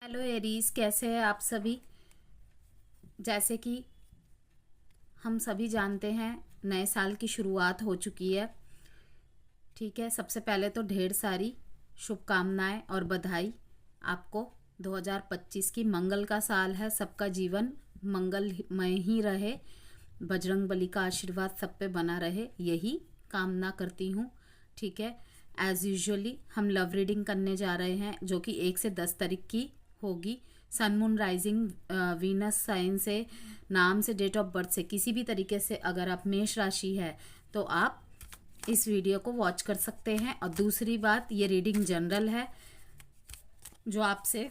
Hello Aries, कैसे हैं आप सभी। जैसे कि हम सभी जानते हैं, नए साल की शुरुआत हो चुकी है। ठीक है, सबसे पहले तो ढेर सारी शुभकामनाएं और बधाई आपको। 2025 की मंगल का साल है, सबका जीवन मंगलमय ही रहे, बजरंग बली का आशीर्वाद सब पे बना रहे, यही कामना करती हूँ। ठीक है, एज़ यूजुअली हम लव रीडिंग करने जा रहे हैं, जो कि 1 से 10 तारीख की होगी। Sun moon rising Venus sign से, नाम से, डेट ऑफ बर्थ से, किसी भी तरीके से अगर आप मेष राशि है तो आप इस वीडियो को वॉच कर सकते हैं। और दूसरी बात, ये रीडिंग जनरल है, जो आपसे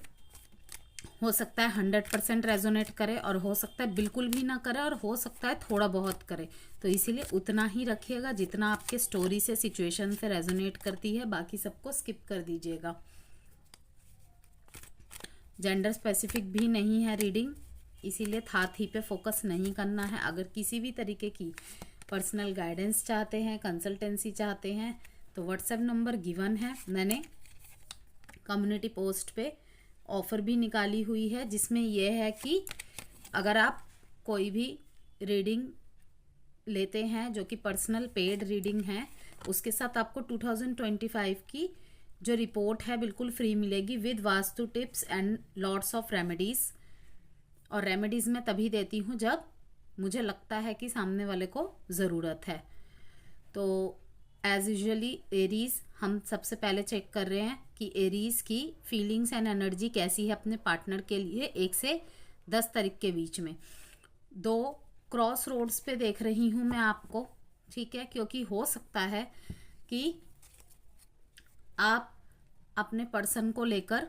हो सकता है 100% रेजोनेट करे, और हो सकता है बिल्कुल भी ना करे, और हो सकता है थोड़ा बहुत करे। तो इसीलिए उतना ही रखिएगा जितना आपके स्टोरी से, सिचुएशन से रेजोनेट करती है, बाकी सबको स्किप कर दीजिएगा। जेंडर स्पेसिफिक भी नहीं है रीडिंग, इसीलिए था थी पे फोकस नहीं करना है। अगर किसी भी तरीके की पर्सनल गाइडेंस चाहते हैं, कंसल्टेंसी चाहते हैं, तो व्हाट्सएप नंबर गिवन है। मैंने कम्युनिटी पोस्ट पे ऑफ़र भी निकाली हुई है, जिसमें यह है कि अगर आप कोई भी रीडिंग लेते हैं जो कि पर्सनल पेड रीडिंग है, उसके साथ आपको 2025 की जो रिपोर्ट है बिल्कुल फ्री मिलेगी, with vastu tips and lots of remedies. और रेमेडीज़ मैं तभी देती हूँ जब मुझे लगता है कि सामने वाले को ज़रूरत है। तो एज यूजुअली एरीज, हम सबसे पहले चेक कर रहे हैं कि एरीज की फीलिंग्स एंड एनर्जी कैसी है अपने पार्टनर के लिए 1 से 10 तारीख के बीच में। 2 क्रॉस रोड्स पे देख रही हूँ मैं आपको, ठीक है, क्योंकि हो सकता है कि आप अपने पर्सन को लेकर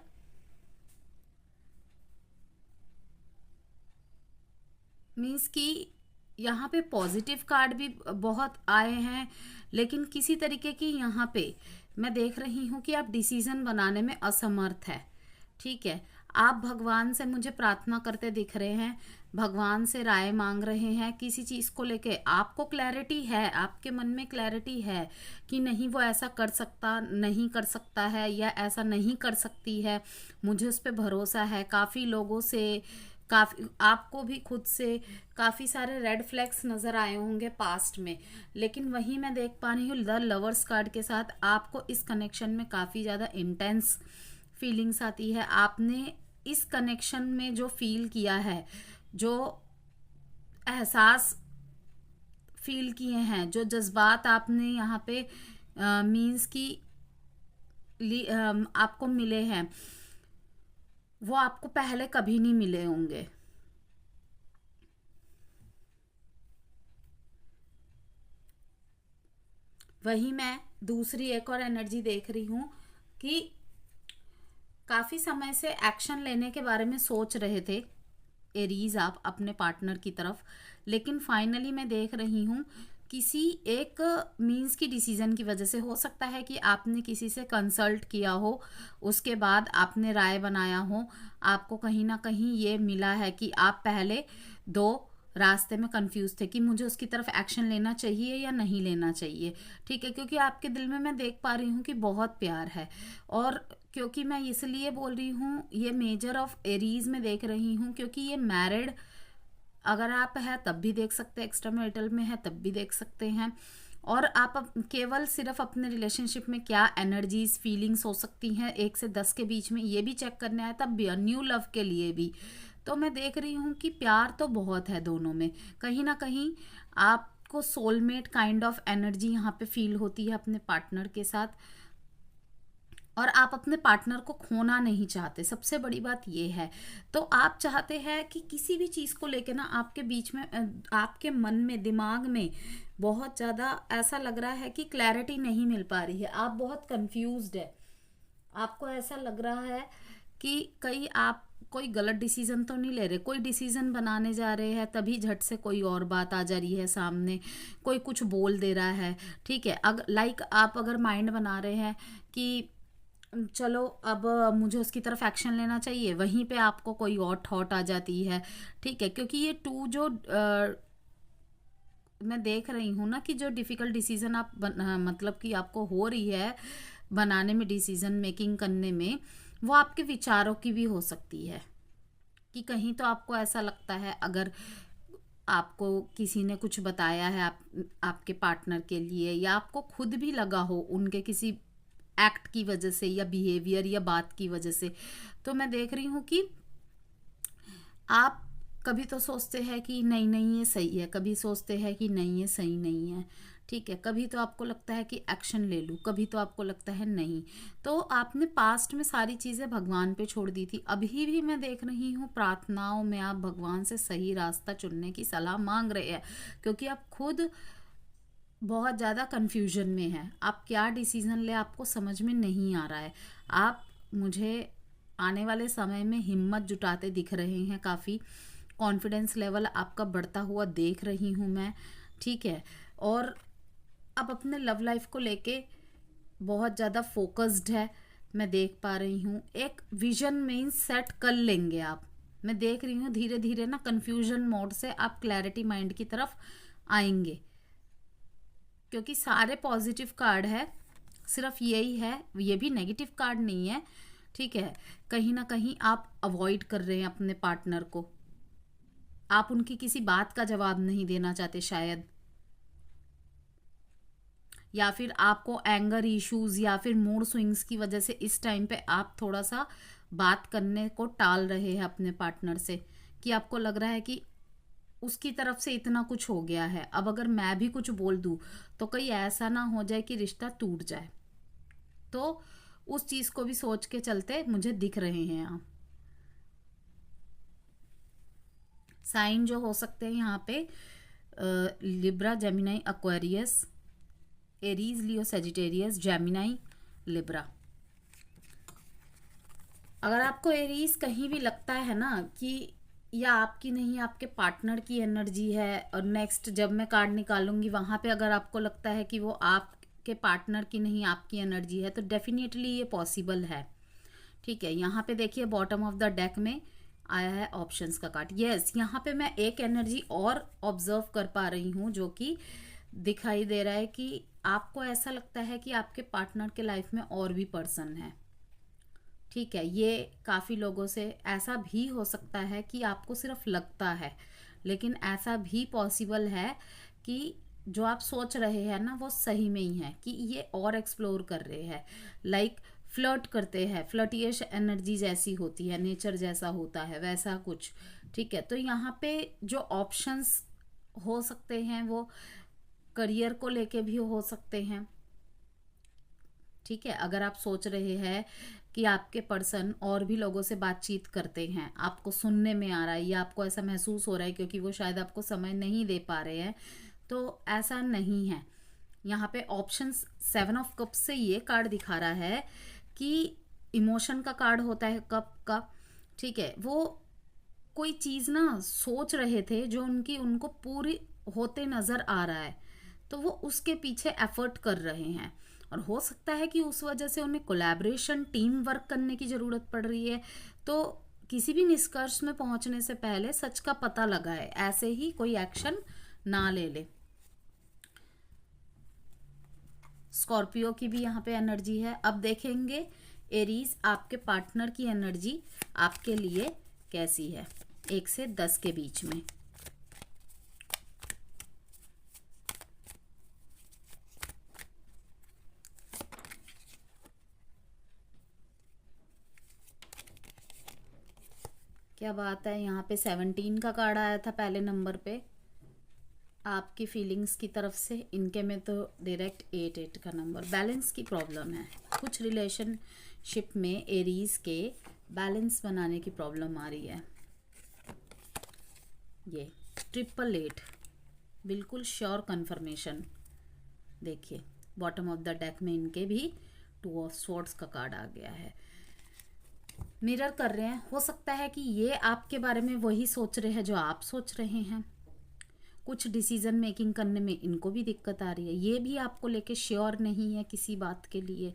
मीन्स कि यहाँ पे पॉजिटिव कार्ड भी बहुत आए हैं, लेकिन किसी तरीके की यहाँ पे मैं देख रही हूँ कि आप डिसीजन बनाने में असमर्थ है। ठीक है, आप भगवान से मुझे प्रार्थना करते दिख रहे हैं, भगवान से राय मांग रहे हैं किसी चीज़ को लेके। आपको क्लैरिटी है, आपके मन में क्लैरिटी है कि नहीं वो ऐसा कर सकता, नहीं कर सकता है, या ऐसा नहीं कर सकती है। मुझे उस पर भरोसा है। काफ़ी लोगों से, काफ़ी आपको भी खुद से काफ़ी सारे रेड फ्लैग्स नज़र आए होंगे पास्ट में, लेकिन वहीं मैं देख पा रही हूँ द लवर्स कार्ड के साथ आपको इस कनेक्शन में काफ़ी ज़्यादा इंटेंस फीलिंग्स आती है। आपने इस कनेक्शन में जो फील किया है, जो एहसास फील किए हैं, जो जज्बात आपने यहाँ पे मीन्स की आपको मिले हैं, वो आपको पहले कभी नहीं मिले होंगे। वही मैं दूसरी एक और एनर्जी देख रही हूँ कि काफ़ी समय से एक्शन लेने के बारे में सोच रहे थे एरीज आप अपने पार्टनर की तरफ, लेकिन फाइनली मैं देख रही हूँ किसी एक मीन्स की डिसीजन की वजह से। हो सकता है कि आपने किसी से कंसल्ट किया हो, उसके बाद आपने राय बनाया हो, आपको कहीं ना कहीं ये मिला है कि आप पहले 2 रास्ते में कंफ्यूज थे कि मुझे उसकी तरफ एक्शन लेना चाहिए या नहीं लेना चाहिए। ठीक है, क्योंकि आपके दिल में मैं देख पा रही हूँ कि बहुत प्यार है। और क्योंकि मैं इसलिए बोल रही हूँ, ये मेजर ऑफ एरीज में देख रही हूँ क्योंकि ये मैरिड अगर आप है तब भी देख सकते हैं, एक्स्ट्रा मैरिटल में है तब भी देख सकते हैं। और आप केवल सिर्फ अपने रिलेशनशिप में क्या एनर्जीज फीलिंग्स हो सकती हैं 1 से 10 के बीच में, ये भी चेक करने आए, तब भी न्यू लव के लिए भी। तो मैं देख रही हूँ कि प्यार तो बहुत है दोनों में, कहीं ना कहीं आपको सोलमेट काइंड ऑफ एनर्जी यहाँ पे फील होती है अपने पार्टनर के साथ। और आप अपने पार्टनर को खोना नहीं चाहते, सबसे बड़ी बात ये है। तो आप चाहते हैं कि किसी भी चीज़ को लेके ना आपके बीच में आपके मन में, दिमाग में बहुत ज़्यादा ऐसा लग रहा है कि क्लैरिटी नहीं मिल पा रही है, आप बहुत कंफ्यूज्ड है। आपको ऐसा लग रहा है कि कहीं आप कोई गलत डिसीजन तो नहीं ले रहे, कोई डिसीजन बनाने जा रहे हैं तभी झट से कोई और बात आ जा रही है सामने, कोई कुछ बोल दे रहा है। ठीक है, अगर लाइक आप अगर माइंड बना रहे हैं कि चलो अब मुझे उसकी तरफ एक्शन लेना चाहिए, वहीं पे आपको कोई और थॉट आ जाती है। ठीक है, क्योंकि ये 2 जो मैं देख रही हूँ ना कि जो डिफ़िकल्ट डिसीजन मतलब कि आपको हो रही है बनाने में, डिसीजन मेकिंग करने में, वो आपके विचारों की भी हो सकती है कि कहीं तो आपको ऐसा लगता है, अगर आपको किसी ने कुछ बताया है आपके पार्टनर के लिए, या आपको खुद भी लगा हो उनके किसी एक्ट की वजह से या बिहेवियर या बात की वजह से, तो मैं देख रही हूँ कि आप कभी तो सोचते हैं कि नहीं नहीं ये सही है, कभी सोचते हैं कि नहीं ये सही नहीं है, ठीक है, कभी तो आपको लगता है कि एक्शन ले लूँ, कभी तो आपको लगता है नहीं। तो आपने पास्ट में सारी चीज़ें भगवान पे छोड़ दी थी, अभी भी मैं देख रही हूँ प्रार्थनाओं में आप भगवान से सही रास्ता चुनने की सलाह मांग रहे हैं, क्योंकि आप खुद बहुत ज़्यादा कन्फ्यूजन में है। आप क्या डिसीज़न ले आपको समझ में नहीं आ रहा है। आप मुझे आने वाले समय में हिम्मत जुटाते दिख रहे हैं, काफ़ी कॉन्फिडेंस लेवल आपका बढ़ता हुआ देख रही हूँ मैं, ठीक है। और आप अपने लव लाइफ को लेके बहुत ज़्यादा फोकस्ड है, मैं देख पा रही हूँ। एक विजन मीन्स सेट कर लेंगे आप, मैं देख रही हूँ धीरे धीरे ना कन्फ्यूजन मोड से आप क्लैरिटी माइंड की तरफ आएंगे, क्योंकि सारे पॉजिटिव कार्ड है, सिर्फ यही है, ये भी नेगेटिव कार्ड नहीं है, ठीक है। कहीं ना कहीं आप अवॉइड कर रहे हैं अपने पार्टनर को, आप उनकी किसी बात का जवाब नहीं देना चाहते शायद, या फिर आपको एंगर इश्यूज या फिर मूड स्विंग्स की वजह से इस टाइम पे आप थोड़ा सा बात करने को टाल रहे हैं अपने पार्टनर से, कि आपको लग रहा है कि उसकी तरफ से इतना कुछ हो गया है, अब अगर मैं भी कुछ बोल दूं तो कहीं ऐसा ना हो जाए कि रिश्ता टूट जाए। तो उस चीज को भी सोच के चलते मुझे दिख रहे हैं यहाँ साइन जो हो सकते हैं यहाँ पे, लिब्रा, जेमिनाई, एक्वेरियस, एरीज, लियो, सेजिटेरियस, जेमिनाई, लिब्रा। अगर आपको एरीज कहीं भी लगता है ना कि या आपकी नहीं आपके पार्टनर की एनर्जी है, और नेक्स्ट जब मैं कार्ड निकालूंगी वहां पे अगर आपको लगता है कि वो आपके पार्टनर की नहीं आपकी एनर्जी है, तो डेफिनेटली ये पॉसिबल है, ठीक है। यहाँ पे देखिए बॉटम ऑफ द डेक में आया है ऑप्शंस का कार्ड। यस, यहाँ पे मैं एक एनर्जी और ऑब्जर्व कर पा रही हूँ, जो कि दिखाई दे रहा है कि आपको ऐसा लगता है कि आपके पार्टनर के लाइफ में और भी पर्सन है, ठीक है। ये काफ़ी लोगों से ऐसा भी हो सकता है कि आपको सिर्फ लगता है, लेकिन ऐसा भी पॉसिबल है कि जो आप सोच रहे हैं ना वो सही में ही है, कि ये और एक्सप्लोर कर रहे हैं, लाइक फ्लर्ट करते हैं, फ्लर्टियश एनर्जी जैसी होती है, नेचर जैसा होता है वैसा कुछ, ठीक है। तो यहाँ पे जो ऑप्शंस हो सकते हैं वो करियर को लेके भी हो सकते हैं, ठीक है। अगर आप सोच रहे हैं कि आपके पर्सन और भी लोगों से बातचीत करते हैं, आपको सुनने में आ रहा है या आपको ऐसा महसूस हो रहा है क्योंकि वो शायद आपको समय नहीं दे पा रहे हैं, तो ऐसा नहीं है। यहाँ पे ऑप्शन 7 ऑफ कप्स से ये कार्ड दिखा रहा है कि इमोशन का कार्ड होता है कप का, ठीक है। वो कोई चीज़ ना सोच रहे थे जो उनको पूरी होते नज़र आ रहा है, तो वो उसके पीछे एफर्ट कर रहे हैं, और हो सकता है कि उस वजह से उन्हें कोलैबोरेशन, टीम वर्क करने की ज़रूरत पड़ रही है। तो किसी भी निष्कर्ष में पहुंचने से पहले सच का पता लगाए, ऐसे ही कोई एक्शन ना ले ले। स्कॉर्पियो की भी यहाँ पे एनर्जी है। अब देखेंगे एरीज आपके पार्टनर की एनर्जी आपके लिए कैसी है 1 से 10 के बीच में। क्या बात है, यहाँ पे 17 का कार्ड आया था पहले नंबर पे आपकी फीलिंग्स की तरफ से, इनके में तो डायरेक्ट 8 का नंबर। बैलेंस की प्रॉब्लम है, कुछ रिलेशनशिप में एरीज के बैलेंस बनाने की प्रॉब्लम आ रही है। ये 888 बिल्कुल श्योर कंफर्मेशन। देखिए बॉटम ऑफ द डेक में इनके भी 2 ऑफ स्वॉर्ड्स का कार्ड आ गया है। मिरर कर रहे हैं, हो सकता है कि ये आपके बारे में वही सोच रहे हैं जो आप सोच रहे हैं। कुछ डिसीजन मेकिंग करने में इनको भी दिक्कत आ रही है, ये भी आपको लेके श्योर नहीं है किसी बात के लिए,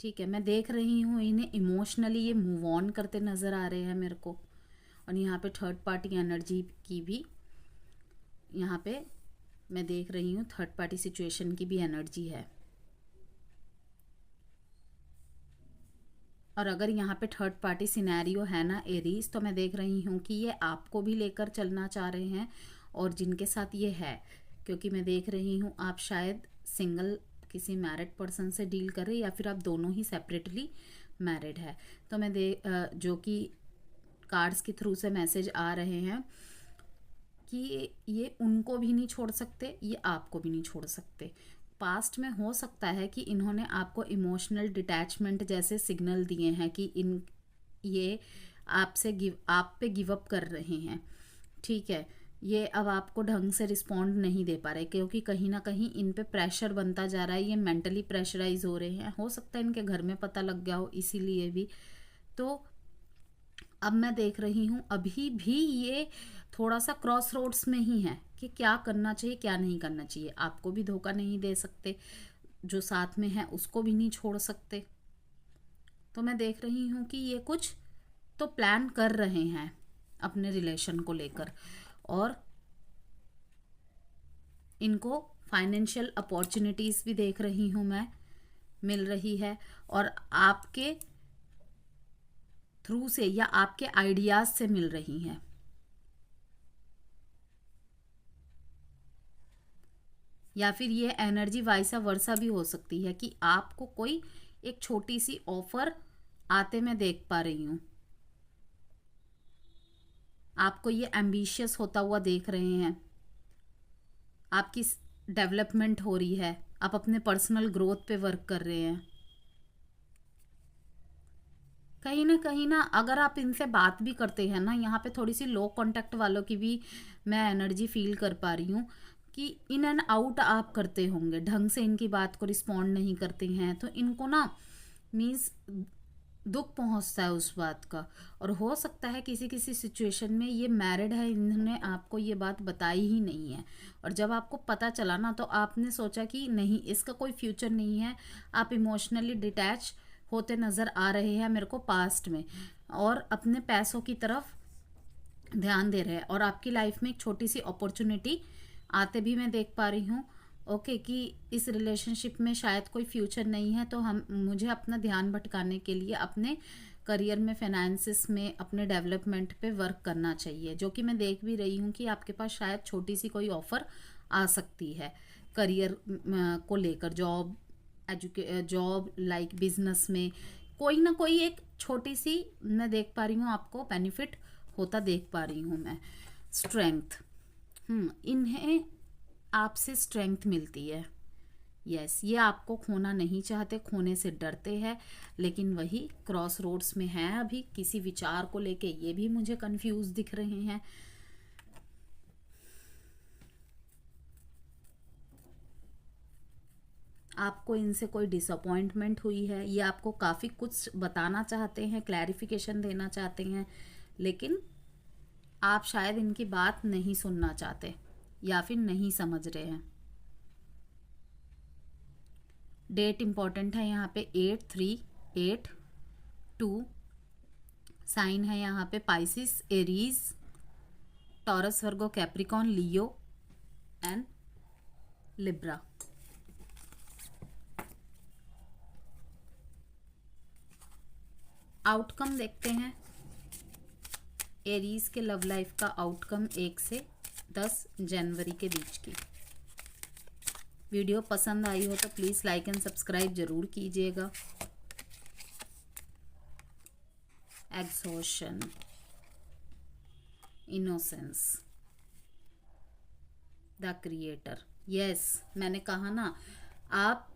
ठीक है। मैं देख रही हूँ इन्हें इमोशनली ये मूव ऑन करते नज़र आ रहे हैं मेरे को। और यहाँ पे थर्ड पार्टी एनर्जी की भी यहाँ पे मैं देख रही हूँ, थर्ड पार्टी सिचुएशन की भी एनर्जी है। और अगर यहाँ पे थर्ड पार्टी सिनेरियो है ना एरीज, तो मैं देख रही हूँ कि ये आपको भी लेकर चलना चाह रहे हैं, और जिनके साथ ये है, क्योंकि मैं देख रही हूँ आप शायद सिंगल किसी मैरिड पर्सन से डील कर रहे हैं, या फिर आप दोनों ही सेपरेटली मैरिड है। तो मैं जो कि कार्ड्स के थ्रू से मैसेज आ रहे हैं कि ये उनको भी नहीं छोड़ सकते, ये आपको भी नहीं छोड़ सकते। पास्ट में हो सकता है कि इन्होंने आपको इमोशनल डिटैचमेंट जैसे सिग्नल दिए हैं कि ये आप पे गिव अप कर रहे हैं, ठीक है। ये अब आपको ढंग से रिस्पॉन्ड नहीं दे पा रहे, क्योंकि कहीं ना कहीं इन पे प्रेशर बनता जा रहा है, ये मेंटली प्रेशराइज हो रहे हैं। हो सकता है इनके घर में पता लग गया हो, इसीलिए भी। तो अब मैं देख रही हूँ अभी भी ये थोड़ा सा क्रॉस रोड्स में ही है कि क्या करना चाहिए क्या नहीं करना चाहिए। आपको भी धोखा नहीं दे सकते, जो साथ में है उसको भी नहीं छोड़ सकते। तो मैं देख रही हूँ कि ये कुछ तो प्लान कर रहे हैं अपने रिलेशन को लेकर, और इनको फाइनेंशियल अपॉर्चुनिटीज़ भी देख रही हूँ मैं मिल रही है, और आपके थ्रू से या आपके आइडियाज से मिल रही हैं। या फिर ये एनर्जी वाइसा वर्सा भी हो सकती है कि आपको कोई एक छोटी सी ऑफर आते मैं देख पा रही हूँ। आपको ये एम्बिशियस होता हुआ देख रहे हैं, आपकी डेवलपमेंट हो रही है, आप अपने पर्सनल ग्रोथ पे वर्क कर रहे हैं। कहीं ना अगर आप इनसे बात भी करते हैं ना, यहाँ पे थोड़ी सी लो कांटेक्ट वालों की भी मैं एनर्जी फील कर पा रही हूँ कि इन एंड आउट आप करते होंगे, ढंग से इनकी बात को रिस्पॉन्ड नहीं करते हैं, तो इनको ना मीन्स दुख पहुंचता है उस बात का। और हो सकता है किसी किसी सिचुएशन में ये मैरिड है, इन्होंने आपको ये बात बताई ही नहीं है, और जब आपको पता चला ना तो आपने सोचा कि नहीं इसका कोई फ्यूचर नहीं है। आप इमोशनली डिटैच होते नज़र आ रहे हैं मेरे को पास्ट में, और अपने पैसों की तरफ ध्यान दे रहे हैं, और आपकी लाइफ में एक छोटी सी अपॉर्चुनिटी आते भी मैं देख पा रही हूँ। ओके कि इस रिलेशनशिप में शायद कोई फ्यूचर नहीं है, तो मुझे अपना ध्यान भटकाने के लिए अपने करियर में, फाइनेंसिस में, अपने डेवलपमेंट पे वर्क करना चाहिए। जो कि मैं देख भी रही हूँ कि आपके पास शायद छोटी सी कोई ऑफर आ सकती है करियर को लेकर, जॉब लाइक बिजनेस में कोई ना कोई एक छोटी सी मैं देख पा रही हूँ, आपको बेनिफिट होता देख पा रही हूँ मैं। स्ट्रेंथ, इन्हें आपसे स्ट्रेंथ मिलती है। यस, ये आपको खोना नहीं चाहते, खोने से डरते हैं, लेकिन वही क्रॉस रोड्स में है अभी किसी विचार को लेके। ये भी मुझे कंफ्यूज दिख रहे हैं। आपको इनसे कोई डिसअपॉइंटमेंट हुई है, ये आपको काफ़ी कुछ बताना चाहते हैं, क्लैरिफिकेशन देना चाहते हैं, लेकिन आप शायद इनकी बात नहीं सुनना चाहते या फिर नहीं समझ रहे हैं। डेट इंपॉर्टेंट है यहाँ पे 8382। साइन है यहाँ पे Pisces, Aries, taurus, Virgo, Capricorn, Leo and Libra. Outcome देखते हैं एरीज के लव लाइफ का। आउटकम 1 से 10 जनवरी के बीच की। वीडियो पसंद आई हो तो प्लीज़ लाइक एंड सब्सक्राइब जरूर कीजिएगा। Exhaustion, innocence, the creator. Yes, मैंने कहा ना आप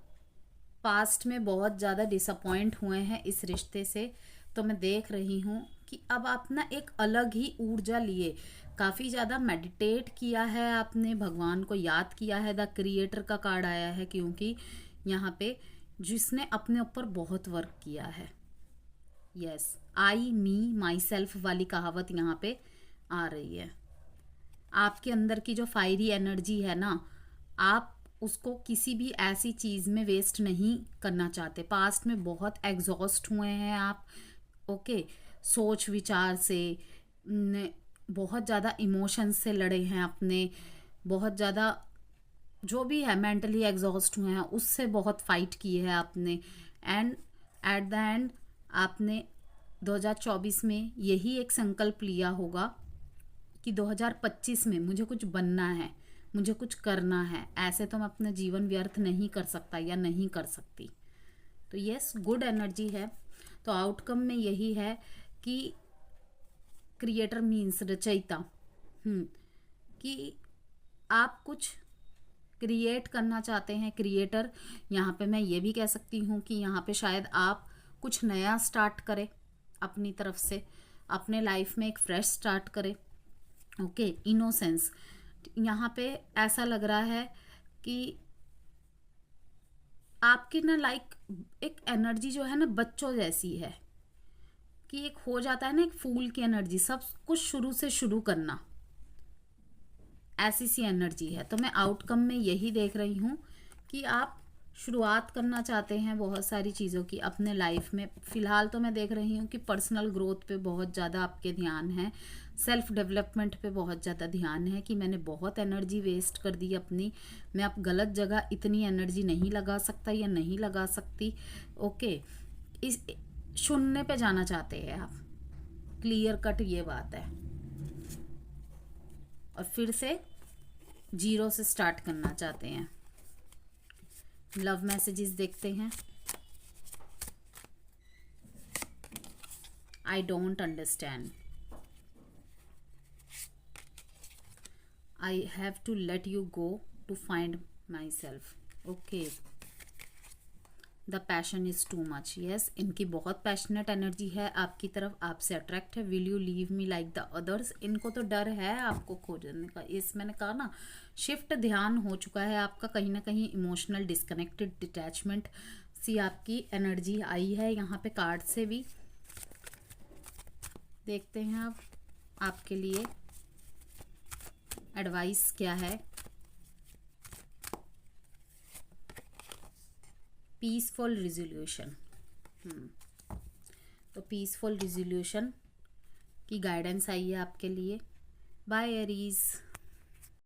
पास्ट में बहुत ज़्यादा डिसअपॉइंट हुए हैं इस रिश्ते से, तो मैं देख रही हूँ कि अब आप ना एक अलग ही ऊर्जा लिए, काफ़ी ज़्यादा मेडिटेट किया है आपने, भगवान को याद किया है। द क्रिएटर का कार्ड आया है क्योंकि यहाँ पे जिसने अपने ऊपर बहुत वर्क किया है। Yes, I me my self वाली कहावत यहाँ पे आ रही है। आपके अंदर की जो फायरी एनर्जी है ना, आप उसको किसी भी ऐसी चीज़ में वेस्ट नहीं करना चाहते। पास्ट में बहुत एग्जॉस्ट हुए हैं आप, ओके, सोच विचार से, बहुत ज़्यादा इमोशंस से लड़े हैं अपने, बहुत ज़्यादा जो भी है मेंटली एग्जॉस्ट हुए हैं, उससे बहुत फाइट किए हैं आपने, एंड एट द एंड आपने 2024 में यही एक संकल्प लिया होगा कि 2025 में मुझे कुछ बनना है, मुझे कुछ करना है, ऐसे तो मैं अपना जीवन व्यर्थ नहीं कर सकता या नहीं कर सकती। तो यस, गुड एनर्जी है। तो आउटकम में यही है कि क्रिएटर मीन्स रचयिता, कि आप कुछ क्रिएट करना चाहते हैं। क्रिएटर यहाँ पे मैं ये भी कह सकती हूँ कि यहाँ पे शायद आप कुछ नया स्टार्ट करें अपनी तरफ से, अपने लाइफ में एक फ्रेश स्टार्ट करें। ओके, इनोसेंस यहाँ पे ऐसा लग रहा है कि आपकी ना लाइक एक एनर्जी जो है ना बच्चों जैसी है, कि एक हो जाता है ना एक फूल की एनर्जी, सब कुछ शुरू से शुरू करना, ऐसी सी एनर्जी है। तो मैं आउटकम में यही देख रही हूँ कि आप शुरुआत करना चाहते हैं बहुत सारी चीज़ों की अपने लाइफ में। फ़िलहाल तो मैं देख रही हूँ कि पर्सनल ग्रोथ पे बहुत ज़्यादा आपके ध्यान है, सेल्फ डेवलपमेंट पे बहुत ज़्यादा ध्यान है कि मैंने बहुत एनर्जी वेस्ट कर दी अपनी, मैं अब गलत जगह इतनी एनर्जी नहीं लगा सकता या नहीं लगा सकती। ओके, इस शून्य पे जाना चाहते हैं आप, क्लियर कट ये बात है, और फिर से जीरो से स्टार्ट करना चाहते हैं। लव मैसेजेस देखते हैं। I don't understand, I have to let you go to find myself. Okay, the passion is too much. Yes, इनकी बहुत पैशनेट एनर्जी है आपकी तरफ, आपसे अट्रैक्ट है। Will you leave me like the others, इनको तो डर है आपको खोजने का। इस मैंने कहा ना, शिफ्ट ध्यान हो चुका है आपका, कहीं ना कहीं इमोशनल डिस्कनेक्टेड डिटैचमेंट सी आपकी एनर्जी आई है। यहाँ पे कार्ड से भी देखते हैं अब आपके लिए एडवाइस क्या है। पीसफुल रिजोल्यूशन, तो पीसफुल रिजोल्यूशन की गाइडेंस आई है आपके लिए। Bye Aries.